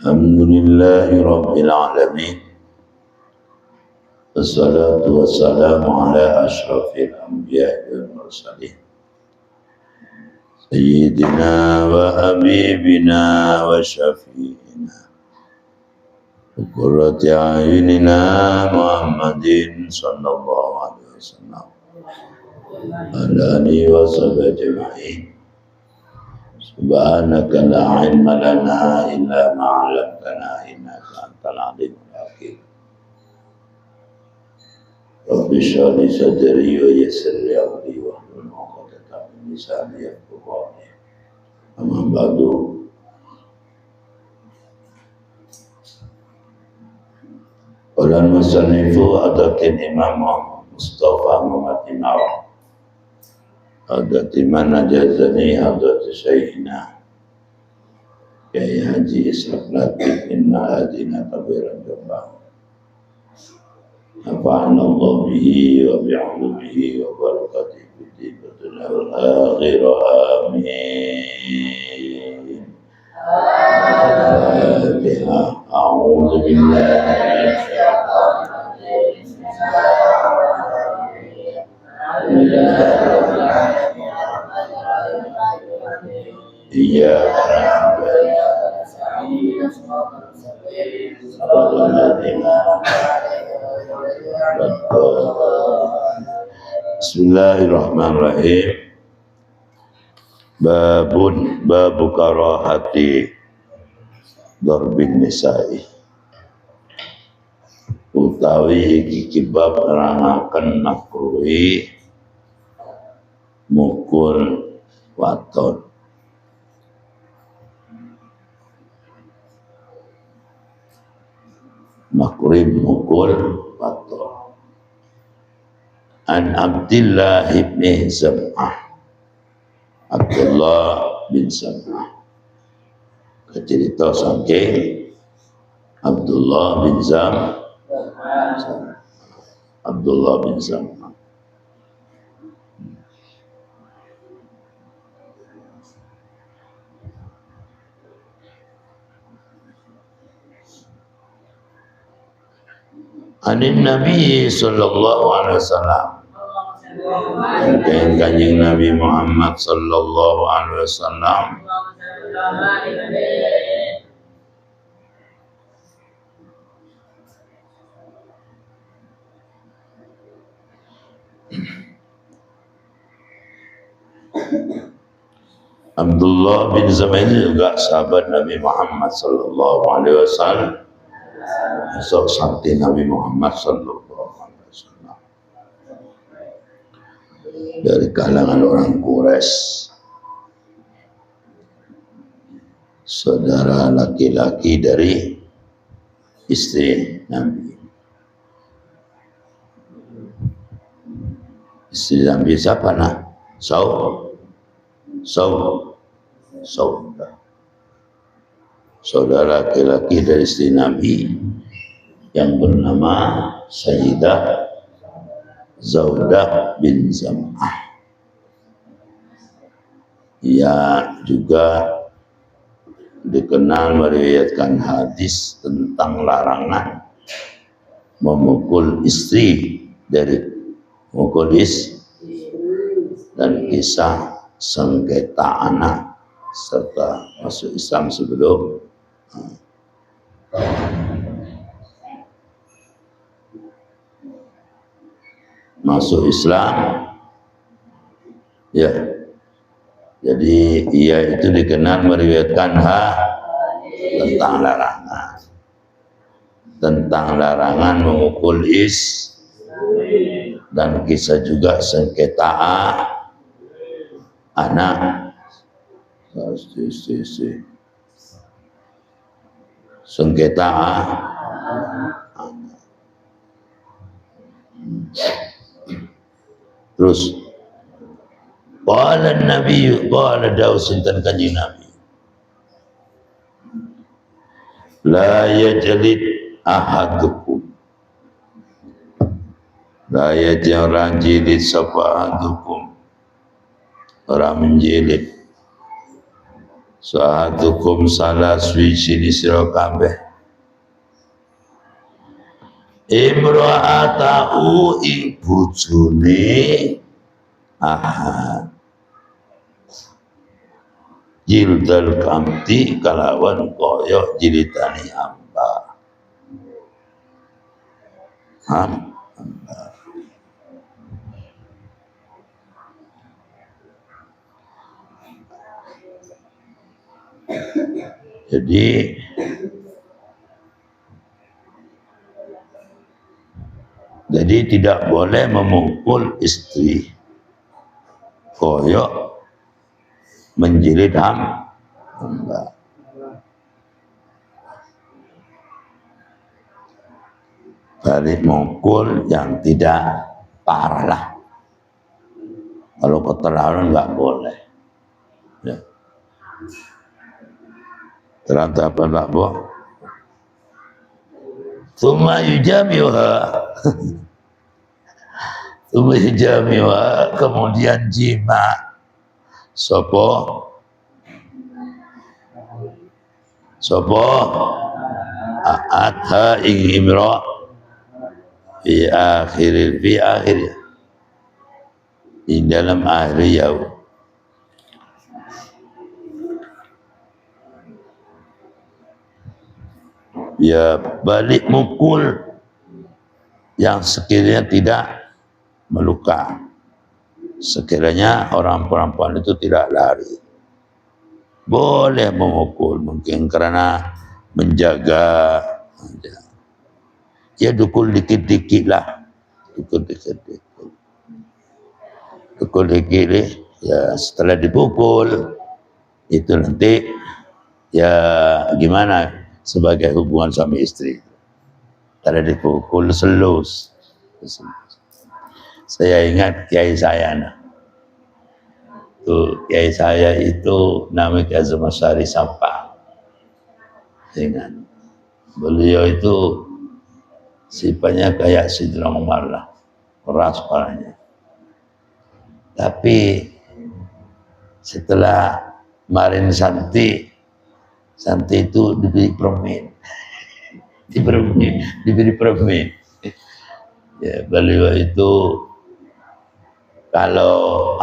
Alhamdulillahi Rabbil Alamin. Wassalatu wassalamu ala ashrafil anbiya'i wal mursalin Sayyidina wa habibina wa syafi'ina qurrati a'yunina Muhammadin sallallahu alaihi wasallam ala alihi wa sahbihi ajma'in. Subhanaka la ilma lana illa ma 'allamtana innaka antal alimul hakim. Rabbi shrah li sadri wa yassir li amri wahlul 'uqdatam min lisani yafqahu qawli. Amma ba'du. Qala al-musannifu adatin Imam Mustafa Muhammad Imam adati man ajazani adati syaihina Kiai Haji Ishraq Latif inna adina kabiran jambang nafa'ana Allah bihi wa bi'ulumihi wa barakatihi fid dunya wal akhirah amin. Al-Fatihah. A'udzu billahi Bismillahirrahmanirrahim. Babu karahati darbin nisa'i. Utawi iki bab nerangaken makruhi mukul waton. Makruhi mukul waton. An Abdullah bin Zam'ah. Abdullah bin Zam'ah. Cerita saking Abdullah bin Zam'ah. Abdullah bin Zam'ah. Anin Nabi sallallahu alaihi wasallam. Kanjeng Nabi Muhammad sallallahu alaihi wasallam Abdullah bin Zam'ah juga sahabat Nabi Muhammad sallallahu alaihi wasallam. Sok sakti Nabi Muhammad sallallahu alaihi wasallam. Dari kalangan orang Quraisy. Saudara laki-laki dari istri Nabi. Istri Nabi siapa nah? Saudara laki-laki dari istri Nabi yang bernama Sayyidah Zaudah bin Zam'ah. Ia juga dikenal meriwayatkan hadis tentang larangan memukul istri dari memukul istri dan kisah sengketa anak serta masuk Islam sebelum masuk Islam ya. Jadi ia itu dikenal meriwayatkan tentang larangan memukul dan kisah juga sengketa anak sengketa anak. Terus qala Nabi qala Dausin dan kanjeng Nabi la yajlid ahadukum la yajlid sapa ahadukum orang menjilid Sahadukum salah suci di sira kabeh imra'atahu ing bojone ahad jildal kamti kalawan koyok jilitani hamba. Jadi tidak boleh memukul istri koyok menjilid hamba. Balik mukul yang tidak parah lah. Kalau keterlaluan nggak boleh. Ya. Ternyata apa Pak Bo? Tsumma yujamiha. Tsumma yujamiha, kemudian jima. Sopo a'atha ing imra fi akhir di dalam akhir yaum. Ya balik mukul yang sekiranya tidak meluka, sekiranya orang perempuan itu tidak lari, boleh memukul, mungkin karena menjaga, ya dukul dikit-dikit lah, dukul dikit-dikit, ya setelah dipukul itu nanti ya gimana sebagai hubungan suami istri, setelah dipukul selus. Saya ingat kiai saya, kiai saya itu namanya Kiai Zumasyari Sapa. Ingat, beliau itu sifatnya kayak Sidra Umar lah, keras kepalanya. Tapi setelah kemarin Santi itu diberi permen, diberi permen. Ya, beliau itu kalau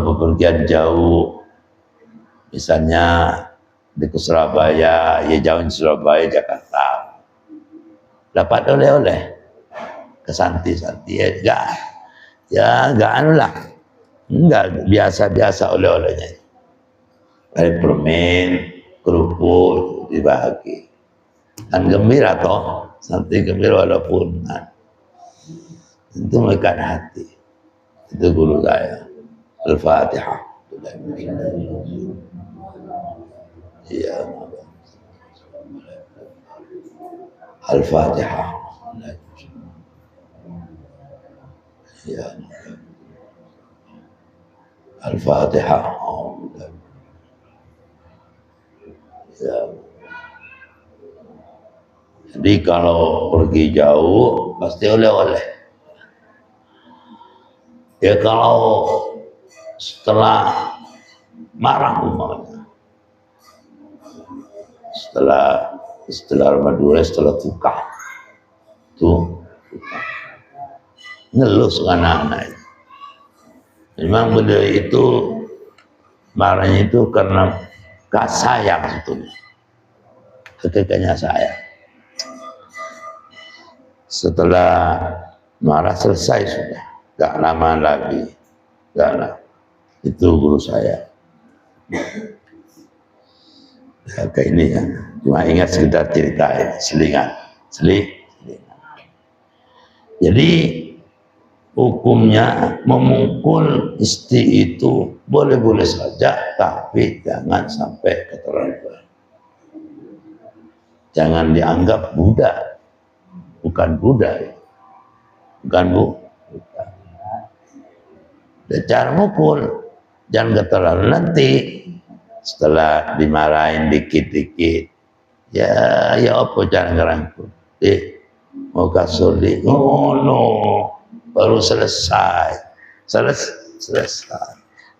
bepergian jauh, misalnya di Surabaya, ya jauh di Surabaya, Jakarta, dapat oleh-oleh ke Santi ya enggak anu lah, enggak biasa oleh-olehnya, kayak permen, kerupuk dibagi, kan gembira toh, Santi gembira walaupun itu mengikat hati. Itu guru saya. Al-Fatihah. Ya. Al-Fatihah. Ya. Al-Fatihah. Ya. Jadi kalau pergi jauh pasti oleh-oleh. Ya kalau setelah marah umpamanya, setelah Madura, setelah tukah, ngelus anak-anak itu. Memang beliau itu marahnya itu karena gak sayang sebetulnya, ketikanya sayang. Setelah marah selesai sudah. Gak lama lagi, itu guru saya. Ya, kayak ini ya, cuma ingat sekedar cerita ini, selingan. Jadi hukumnya memukul istri itu boleh-boleh saja, tapi jangan sampai keterlaluan. Jangan dianggap budak, bukan budak, bukan bu. Cara mukul jangan keterlaluan, nanti setelah dimarahin dikit-dikit ya apa cara ngerangkul mau kasur no baru selesai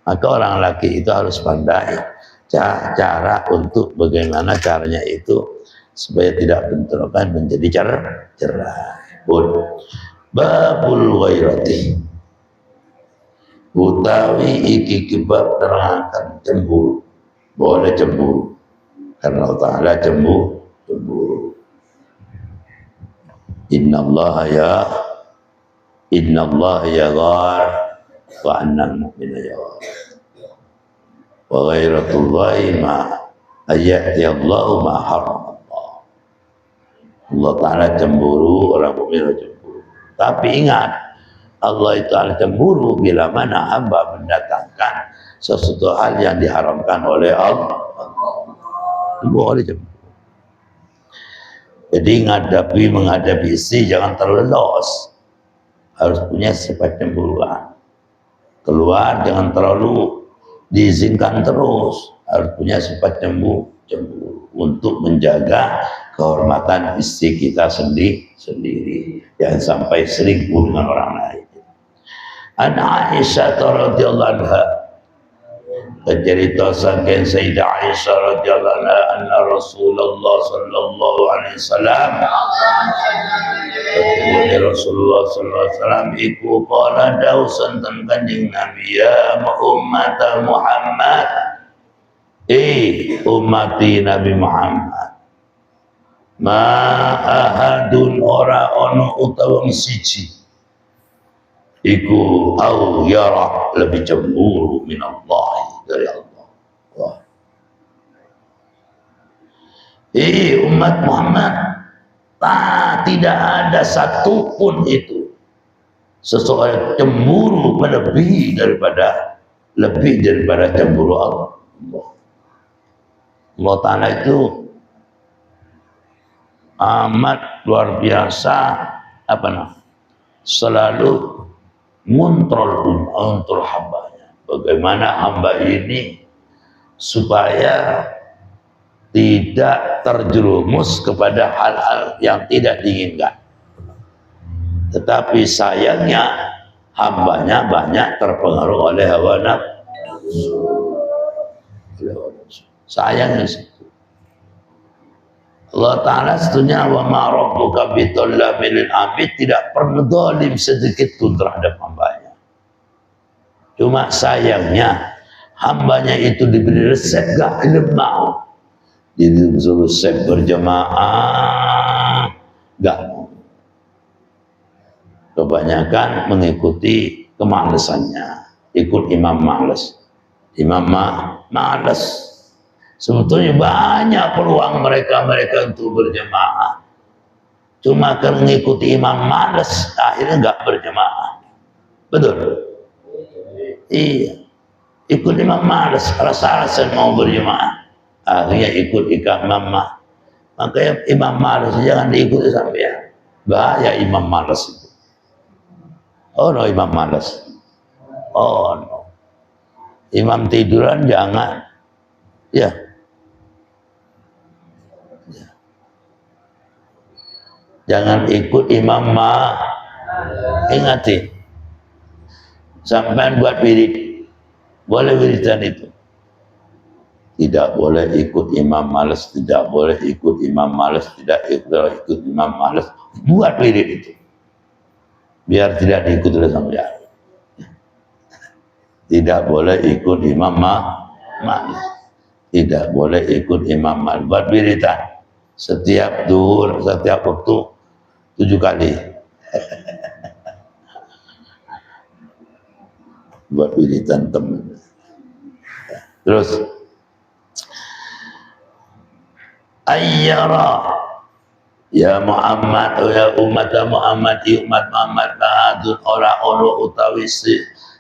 maka orang laki itu harus pandai cara untuk bagaimana caranya itu supaya tidak bentrokan menjadi cerai. Babul ghairati utawi iki kebab terangkan cemburu. Boleh cemburu karena Allah Ta'ala cemburu. Innallaha yaghar wa annal mu'mina yaghar wa ghairatullahi ma ayati Allahu ma haram Allah Ta'ala cemburu, orang mukmin cemburu. Tapi ingat, Allah itu cemburu bila mana hamba mendatangkan sesuatu hal yang diharamkan oleh Allah. Boleh cemburu. Jadi menghadapi istri jangan terlalu los. Harus punya sifat cemburuan. Keluar jangan terlalu diizinkan terus. Harus punya sifat cemburu untuk menjaga kehormatan istri kita sendiri. Jangan sampai selingkuh dengan orang lain. An Aisyah radhiyallahu anha cerita saking Sayyidah Aisyah radhiyallahu anha anna Rasulullah sallallahu alaihi wasallam Rasulullah sallallahu alaihi wasallam iku qala dausan ten Kanjeng Nabi ya umat Muhammad umati Nabi Muhammad ma ahadun ora ono utawa siji iku au yara lebih cemburu min Allah dari Allah. Wah. Umat Muhammad tidak ada satupun itu sesuatu cemburu lebih daripada cemburu Allah. Allah Ta'ala itu amat luar biasa selalu ngontrol hambanya. Bagaimana hamba ini supaya tidak terjerumus kepada hal-hal yang tidak diinginkan. Tetapi sayangnya hambanya banyak terpengaruh oleh hawa nafsu. Sayangnya situ. Allah Ta'ala setunya wa ma rabbuka bidzallamin lil abid, tidak pernah zalim sedikit pun terhadap hambanya. Cuma sayangnya hambanya itu diberi resep gak mau. Disuruh resep berjamaah gak mau. Kebanyakan mengikuti kemalesannya, ikut imam males. Males. Sebetulnya banyak peluang mereka untuk berjemaah. Cuma karena mengikuti imam malas, akhirnya nggak berjemaah. Betul? Iya. Ikut imam malas, rasa-rasa mau berjemaah. Akhirnya ikut imam malas. Makanya imam malas jangan diikuti sampai. Bahaya imam malas itu. Oh no, imam malas. Oh no. Imam tiduran jangan. Ya. Jangan ikut imam ingatin sampai buat wirid, boleh wiridan itu, tidak boleh ikut imam malas, tidak boleh ikut imam malas, tidak ikut imam malas, buat wirid itu biar tidak diikut oleh sampean. Tidak boleh ikut imam malas, tidak boleh ikut imam malas, buat wiridan setiap duhur, setiap waktu 7 kali. Buat wiridan teman. Terus ayyara ya Muhammad ya umat Muhammad ba'dun ora ono utawi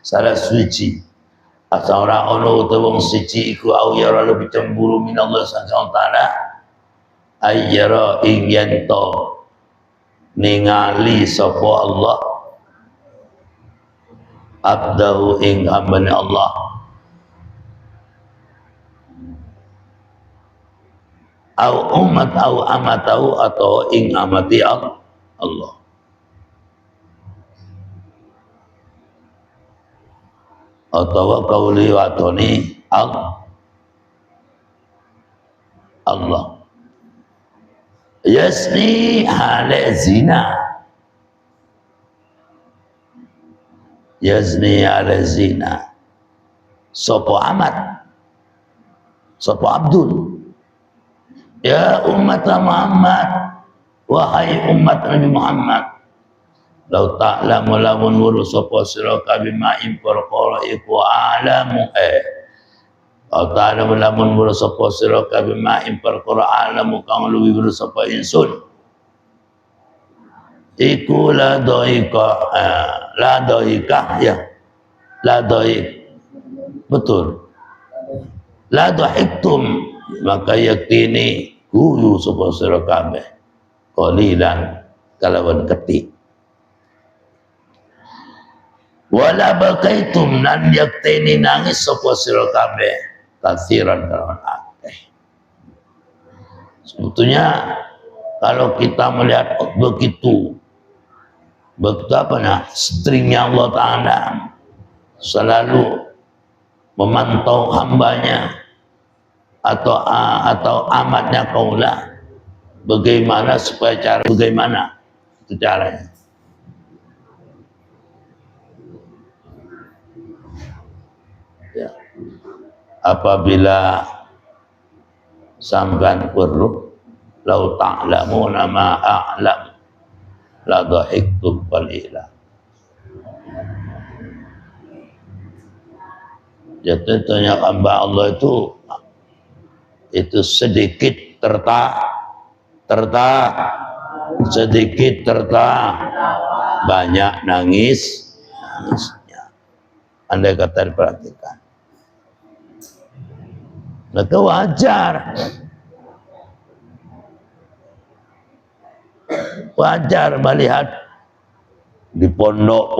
salah suci asa ora ono utawa wong siji iku ayyara lebih cemburu minallah subhanahu wa taala ayyara ing yanto ningali sapa Allah abdahu ing hambane Allah au umat au amatahu atau ing amati Allah atau kauli watoni Allah Allah. Yazni ala zina. Yazni ala zina. Sopo Ahmad, sopo Abdul. Ya umat Muhammad, wahai umat Nabi Muhammad, lau ta'lamu lamun wuru sopo sira kabima perkara iku alamu lau ta'lamu lamun wuru sopo sira kabima perkara alamu kang luwih wuru sapa insun iku la doika ya la doik betul la dohiktum maka yaktini guyu sapa sira kabeh qalilan kalawan ketik wala bakaitum nan yaktini nangis sapa sira kabeh kasiran kalawan akeh. Sebetulnya kalau kita melihat begitu apa nah stringnya Allah Ta'ala selalu memantau hambanya atau amatnya kaulah bagaimana bagaimana itu caranya. Ya. Apabila sampan perlu lau ta'lamuna ma a'lam la dhahiktum qalila. Jatuhnya hamba Allah itu sedikit sedikit banyak nangisnya. Andai kata diperhatikan, maka wajar melihat di pondok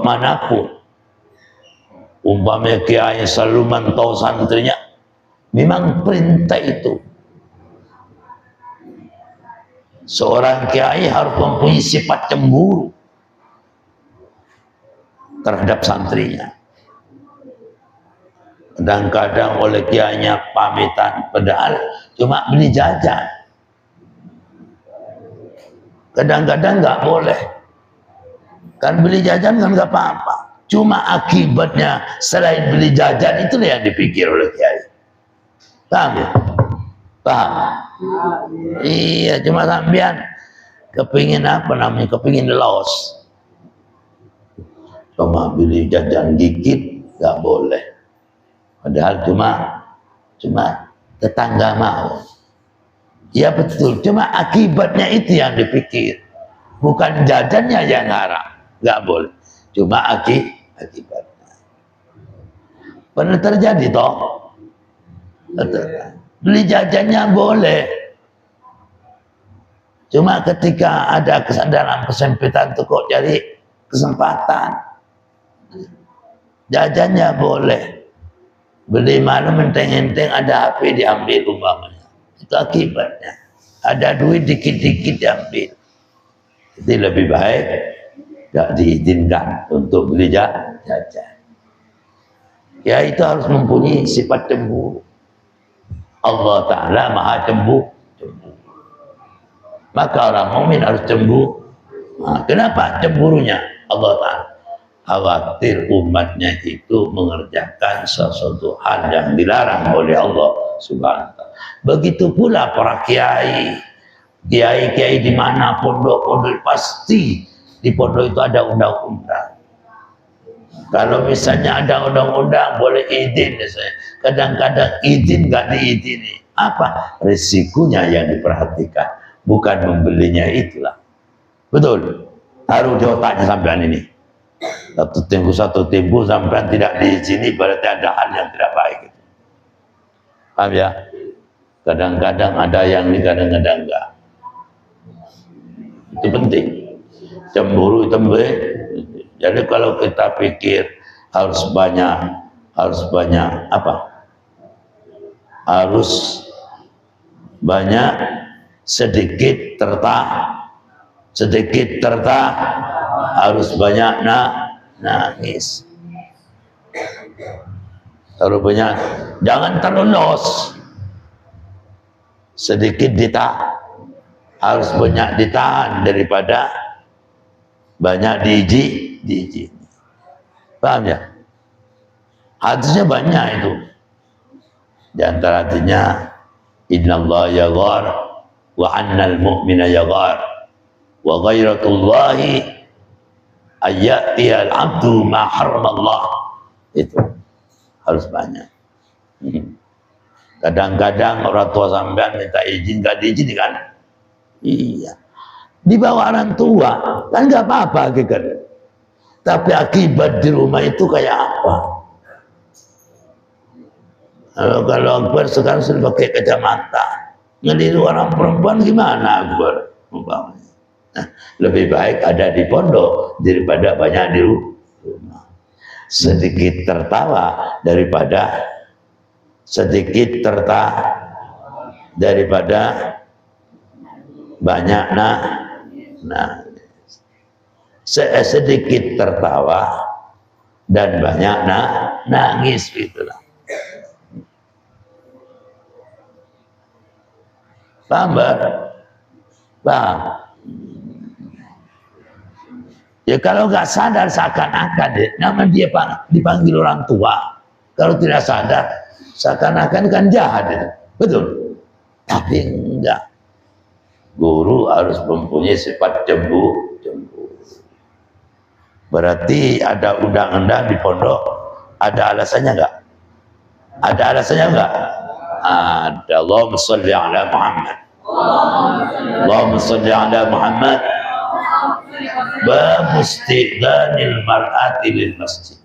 manapun umpamanya kiai selalu mantau santrinya, memang perintah itu seorang kiai harus mempunyai sifat cemburu terhadap santrinya. Kadang-kadang oleh kiainya pamitan padahal cuma beli jajan. Kadang-kadang nggak boleh, kan beli jajan kan nggak apa-apa. Cuma akibatnya selain beli jajan itu yang dipikir oleh kiai. Paham ya? Paham? Iya, cuma sampean kepingin apa namanya? Kepingin los. Cuma beli jajan gigit nggak boleh. Padahal cuma tetangga mau. Ya betul, cuma akibatnya itu yang dipikir. Bukan jajannya yang haram, nggak boleh. Cuma akibatnya. Pernah terjadi toh? Beli jajannya boleh. Cuma ketika ada kesadaran kesempitan tuh kok cari kesempatan. Jajannya boleh. Beli mana menteng-enteng ada HP diambil umpamanya. Itu akibatnya. Ada duit dikit-dikit diambil. Itu lebih baik gak diizinkan untuk beli jajan. Ya itu harus mempunyai sifat cemburu. Allah Ta'ala maha cemburu. Maka orang mukmin harus cemburu. Nah, kenapa cemburunya? Allah Ta'ala khawatir umatnya itu mengerjakan sesuatu hal yang dilarang oleh Allah Subhanahu wa Ta'ala. Begitu pula para kiai di mana pondok pasti di pondok itu ada undang-undang. Kalau misalnya ada undang-undang boleh izin misalnya. Kadang-kadang izin nggak diizini. Apa? Risikonya yang diperhatikan, bukan membelinya itulah. Betul. Taruh di otaknya sampean ini. Satu tempo sampai tidak diizini berarti ada hal yang tidak baik. Paham ya? Kadang-kadang ada yang ini, kadang-kadang enggak. Itu penting. Cemburu itu baik. Jadi kalau kita pikir harus banyak apa? Harus banyak sedikit harus banyak nangis. Terlalu banyak, jangan terlalu los. Sedikit ditahan, harus banyak ditahan daripada banyak diiji. Paham ya? Hadisnya banyak itu. Di antara hadisnya, innallaha yaghar wa annal mu'mina yaghar wa ghairatullahi ayyatiyal abdu ma haramallah. Itu harus banyak. Kadang-kadang orang tua sampean minta izin, gak diizinkan. Iya, di bawah orang tua kan gak apa-apa kan. Tapi akibat di rumah itu kayak apa? Kalau Akbar sekarang sudah pakai kacamata, ngeliru orang perempuan gimana Akbar? Lebih baik ada di pondok daripada banyak di rumah. Sedikit tertawa daripada banyak sedikit tertawa dan banyak nangis gitulah. Paham? Paham? Ya kalau nggak sadar seakan-akan nama dia dipanggil orang tua. Kalau tidak sadar seakan-akan kan jahat itu. Betul. Tapi enggak. Guru harus mempunyai sifat cemburu. Berarti ada undang-undang di pondok, ada alasannya enggak? Ada alasannya enggak? Ada. Allahumma sholli ala Muhammad. Allahumma sholli ala Muhammad. Bab isti'dhanil mar'ati lil masjid.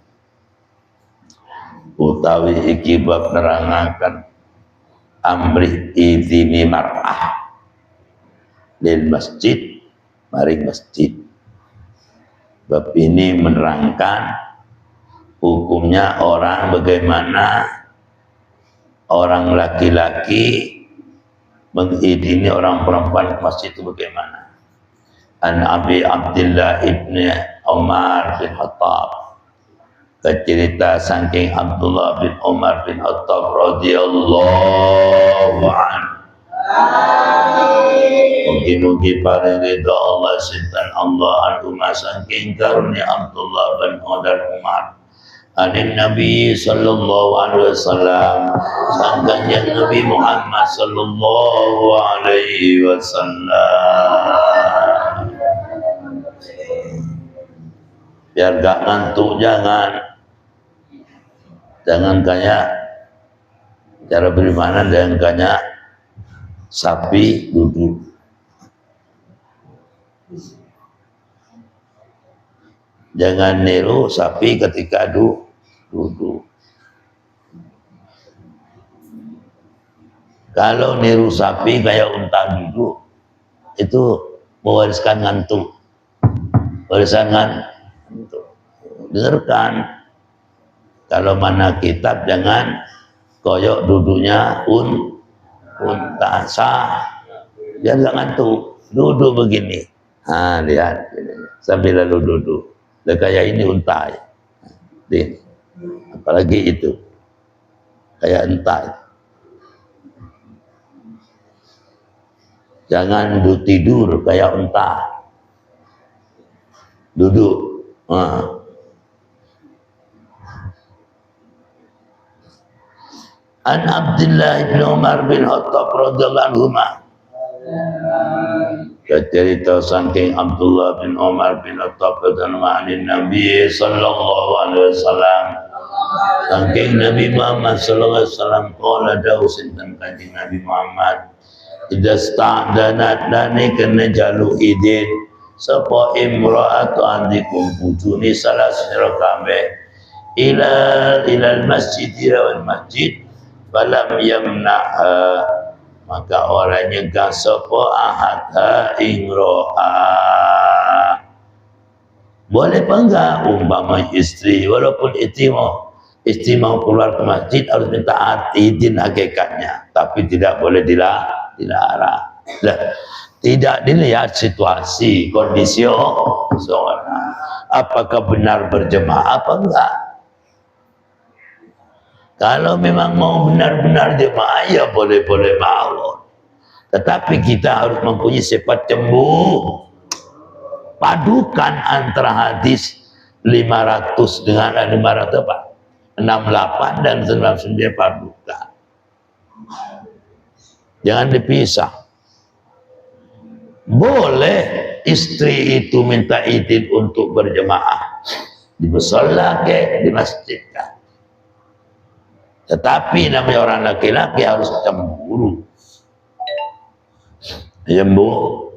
Utawi iki bab nerangaken amrih idini mar'ah lil masjid, maring masjid. Bab ini menerangkan hukumnya orang, bagaimana orang laki-laki mengidini orang perempuan ke masjid itu bagaimana. An Abi Abdullah ibni Umar bin Khattab, cerita saking Abdullah bin Umar bin Khattab radhiyallahu anhu. Mugi-mugi paring ridha Allah sinten Allah anhuma saking karunia Abdullah bin Umar anin Nabi sallallahu alaihi wasallam, sangkan Nabi Muhammad sallallahu alaihi wasallam. Biar gak ngantuk, jangan kayak cara bagaimana, jangan kayak sapi duduk. Jangan niru sapi ketika duduk. Kalau niru sapi kayak unta duduk, itu mewariskan ngantuk. Warisan ngantuk. Dengarkan. Kalau mana kitab jangan koyok duduknya unta sah. Jangan ngantuk. Duduk begini. Lihat sambil lalu duduk. Kayak ini unta. Apalagi itu. Kayak unta. Jangan tidur kayak unta. Duduk. An Abdullah bin Umar bin Khattab radhiyallahu anhuma. Cerita saking Abdullah bin Umar bin Khattab radhiyallahu anhu Nabi sallallahu alaihi wasallam, saking Nabi Muhammad sallallahu alaihi wasallam, qala dawu sinten kanjeng Nabi Muhammad, idza sta'danat dani kena jalu idin sapa imra'atu andikum bujuni salah sira kabeh ilal masjid wal masjid falam yamna'ha, maka orang nyegah sapa ahadha ingro'a. Boleh apa enggak umpama istri, walaupun istri mau keluar ke masjid harus minta izin hakikatnya, tapi tidak boleh dilarang. Tidak dilihat situasi, kondisi seorang, apakah benar berjemaah apa enggak. Kalau memang mau benar-benar jemaah, ya boleh-boleh mau. Tetapi kita harus mempunyai sifat cemburu. Padukan antara hadis 500 dengan 500 apa? 68 dan 99 padukan. Jangan dipisah. Boleh istri itu minta izin untuk berjemaah di mushola ke di masjid kan. Tetapi namanya orang laki-laki harus cemburu. Cemburu.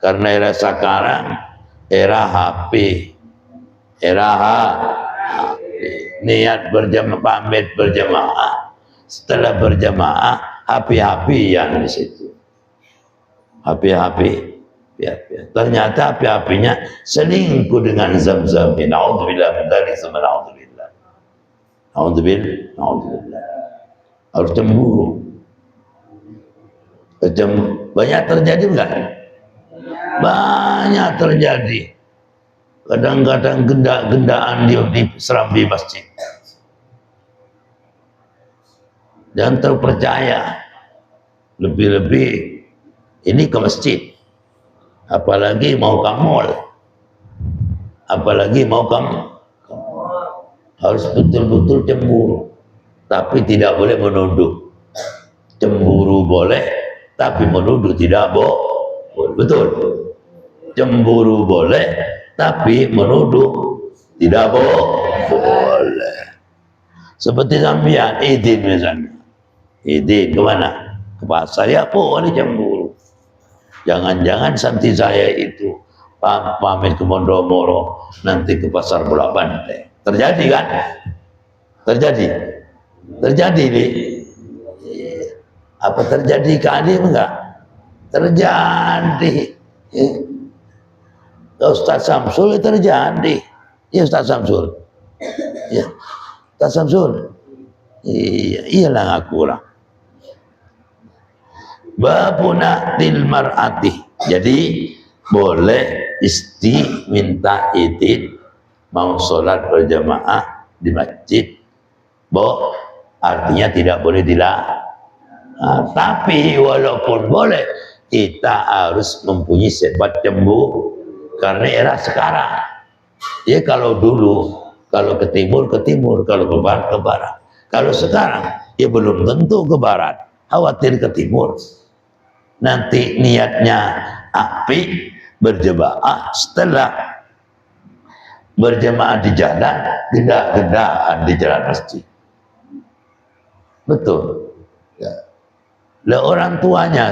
Karena era sekarang era HP. Era HP. Niat berjamaah, pamit berjamaah. Setelah berjamaah, HP-HP-an di situ. HP-HP. Ternyata HP-HP-nya selingkuh dengan zam-zam. Na'udzubillah min dzalik, tsumma na'udzubillah. Na'udzubillah. Harus cemburu. Banyak terjadi enggak? Banyak terjadi. Kadang-kadang genda-gendaan di serambi masjid. Dan terpercaya. Lebih-lebih ini ke masjid. Apalagi mau ke mall. Apalagi mau ke mall. Harus betul-betul cemburu. Tapi tidak boleh menuduh. Cemburu boleh, tapi menuduh tidak boleh. Betul. Cemburu boleh, tapi menuduh tidak boleh. Seperti sampean izin misalnya. Izin kemana? Ke pasar, ya boleh cemburu. Jangan-jangan santi saya itu pamit ke Mondomoro, nanti ke pasar Bola Banteng. Terjadi kan? Terjadi. Terjadi nih. Apa terjadi ke Adim enggak? Terjadi. Ustaz Samsul terjadi. Ya Ustaz Samsul. Ya. Ustaz Samsul. Iya, iyalah ngaku lah. Babuna til mar'ati. Jadi boleh istri minta izin mau sholat berjamaah di masjid. Artinya tidak boleh dilarang. Tapi walaupun boleh, kita harus mempunyai sifat cemburu. Karena era sekarang. Ya kalau dulu, kalau ke timur, kalau ke barat, ke barat. Kalau sekarang, ya belum tentu ke barat. Khawatir ke timur. Nanti niatnya api berjemaah, setelah berjemaah di jalan, geda-gedaan di jalan masjid. Betul. Ya. Lah orang tuanya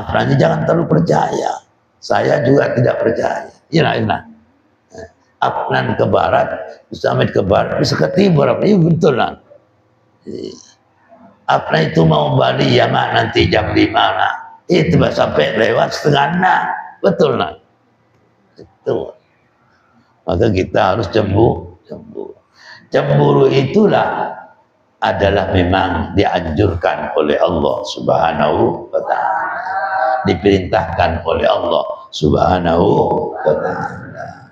Afrani jangan terlalu percaya. Saya juga tidak percaya. Ina. Afnan ke barat, Samit ke barat, bisa ke timur. Iya betul lah. Afnan itu mau balik ya mak nanti jam 5 lah. Itu sampai lewat setengah 6. Betul lah. Itu. Maka kita harus cemburu. Cemburu itulah adalah memang dianjurkan oleh Allah Subhanahu wa ta'ala, diperintahkan oleh Allah Subhanahu wa ta'ala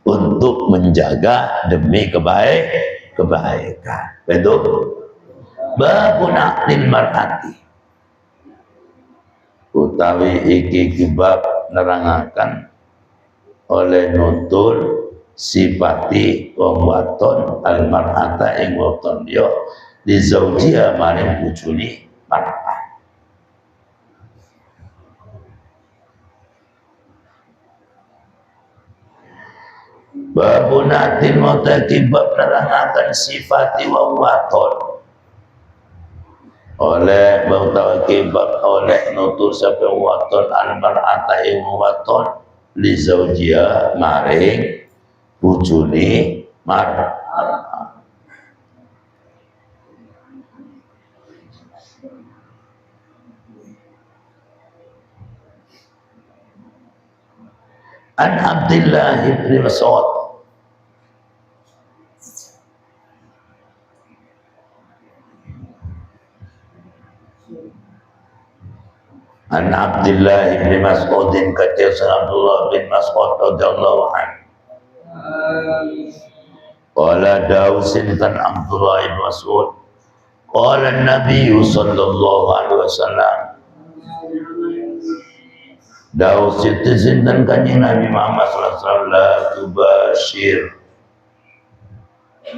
untuk menjaga demi kebaikan. Betul. Babuna lil mar'ati utawi iki kibab nerangaken oleh nutur sifati wong waton al mar'ata ing waton yo di zaujia maring bojone mar'ah. Babunatin mutakibab nerangaken sifati wong waton oleh mutakibab oleh nutur sapa waton al mar'ata ing waton li zaujia maring bojone mar'ah. An Abdullah bin Mas'ud An Abdullah bin Mas'ud kata Abdullah bin Mas'ud radhiyallahu anhu Qala Daud sintan Abdullah bin Mas'ud. Qala Nabi sallallahu alaihi wasallam. Daud sintan kanjeng Nabi Muhammad sallallahu alaihi wasallam la tubashir.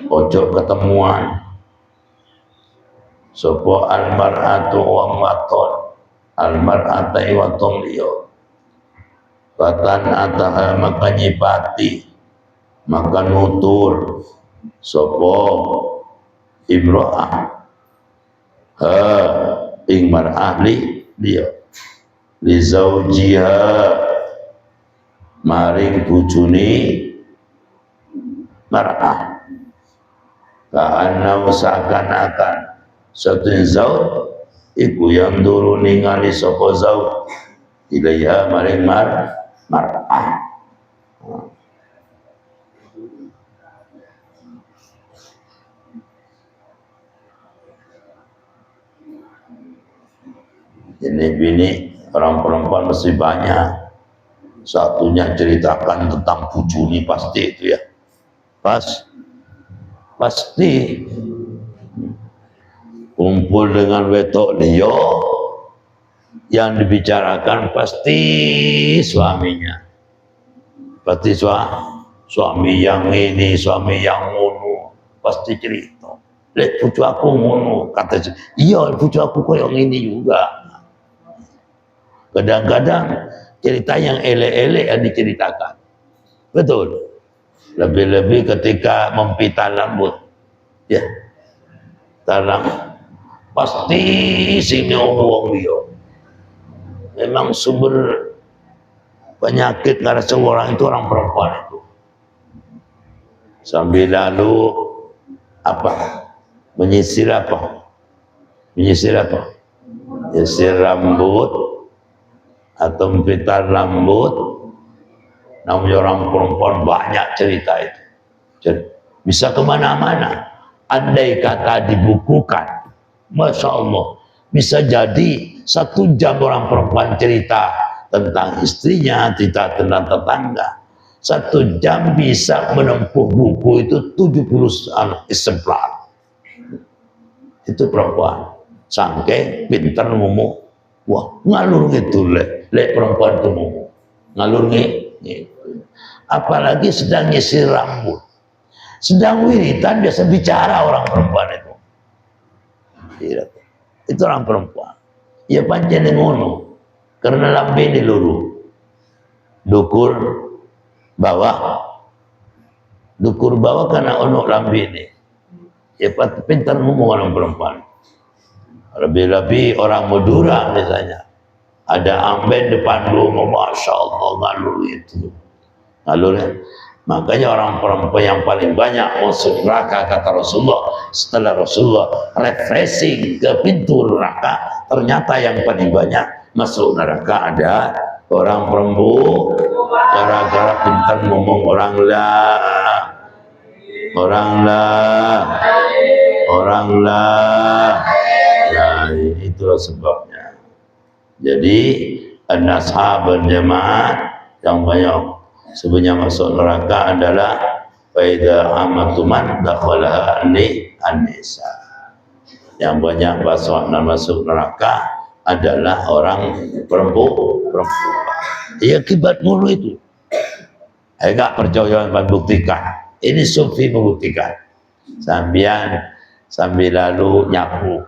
Ojo ketemuan. Sopo almar'atu wa maton. Almar'ata wa liyo. Batan ataha maka nyipati maka nutur sopo imro'ah ing mar'ah dia li zaujiha maring bujuni mar'ah ka'anna seakan-akan satu zauj iku yang dulu ningali sopo zauj ilaiha maring mar'ah. Bini orang perempuan mesti banyak. Satunya ceritakan tentang bujuni pasti itu ya. Pasti kumpul dengan wetok liyo yang dibicarakan pasti suaminya. Pasti suami yang ini, suami yang ngono, pasti cerita. Lek pucu aku ngono, kata iya pucu aku koyo ngene juga. Kadang-kadang cerita yang elek-elek yang diceritakan. Betul. Lebih-lebih ketika mempitan rambut. Ya. Tanam pasti sini wong dia. Memang sumber penyakit karena seorang itu orang perempuan itu. Sambil lalu apa? Menyisir apa? Menyisir rambut atau mempitan rambut. Namanya orang perempuan banyak cerita itu. Jadi, bisa kemana-mana. Andai kata dibukukan, Masya Allah, bisa jadi 1 jam orang perempuan cerita tentang istrinya, cerita tentang tetangga. 1 jam bisa menempuh buku itu 70 eksemplar. Itu perempuan. Sampai pintar ngomong. Wah, ngalur gitu lek perempuan itu ngomong. Ngalur gitu. Apalagi sedang nyisir rambut. Sedang wiritan biasa bicara orang perempuan itu. Itu orang perempuan. Ya pancen ngono. Karena lambe ini luru. Dukur bawah. Dukur bawah karena ono lambe ini. Ya pintar ngomong orang perempuan. Lebih-lebih orang Madura misalnya. Ada amben depan rumah, Masya Allah, ngalur itu. Ngalurnya. Makanya orang perempuan yang paling banyak masuk neraka kata Rasulullah. Setelah Rasulullah refreshing ke pintu neraka, ternyata yang paling banyak masuk neraka ada orang perempuan. Gara-gara pintar ngomong orang lah. Nah, itulah sebabnya. Jadi an-ashab jamaah yang banyak sebenarnya masuk neraka adalah faida amatuman dakhalaha an-nisa. Yang banyak masuk neraka adalah orang perempuan. Ya akibat mulu itu. Enggak percaya membuktikan. Ini sufi membuktikan. Sambil lalu nyapu.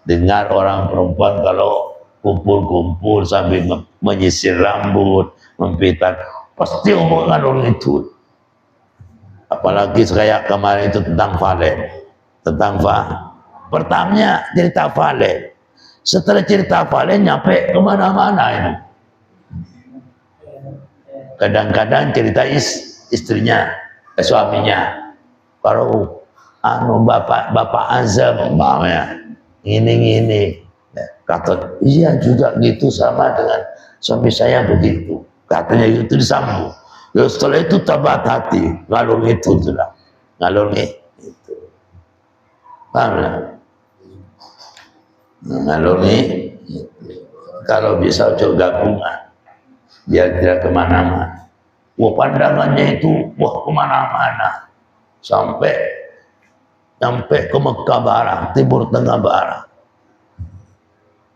Dengar orang perempuan kalau kumpul-kumpul sambil menyisir rambut, mempitan, pasti omongan orang itu. Apalagi kayak kemarin itu tentang Valen. Pertamanya cerita Valen. Setelah cerita Valen nyampe kemana-mana ini. Kadang-kadang cerita istrinya, suaminya. Kalau bapak Azam umpamanya ini kata iya juga gitu sama dengan suami saya begitu. Katanya itu disambung. Lalu setelah itu tabat hati, ngalur itu sudah, ngalur itu. Paham ya? Ngalur itu. Kalau bisa coba gabungan, biar tidak kemana-mana. Wah pandangannya itu, wah kemana-mana. sampai ke Mekah Barat, Timur Tengah Barat.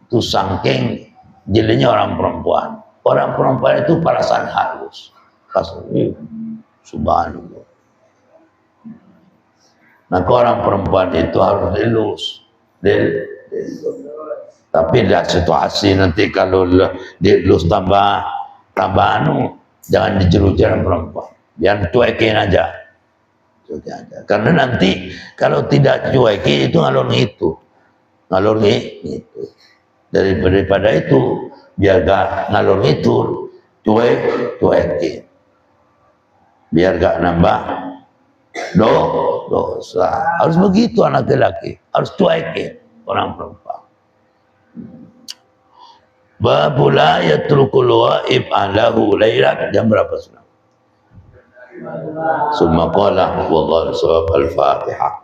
Itu saking jadinya orang perempuan. Orang perempuan itu perasaan halus. Subhanallah. Nah, orang perempuan itu harus dilus. Tapi ada situasi nanti kalau dilus tambah anu, jangan dijeru-jeru perempuan. Biar cuekin aja. Karena nanti kalau tidak cuekin itu ngalor gitu. Daripada itu biar gak ngalor itu cuekin. Biar gak nambah dosa. Harus begitu anak laki-laki, harus cuekin orang perempuan. Babul la yatrukul waib alahu lailan, jam berapa sudah? Summa qala wallahu al-Fatihah.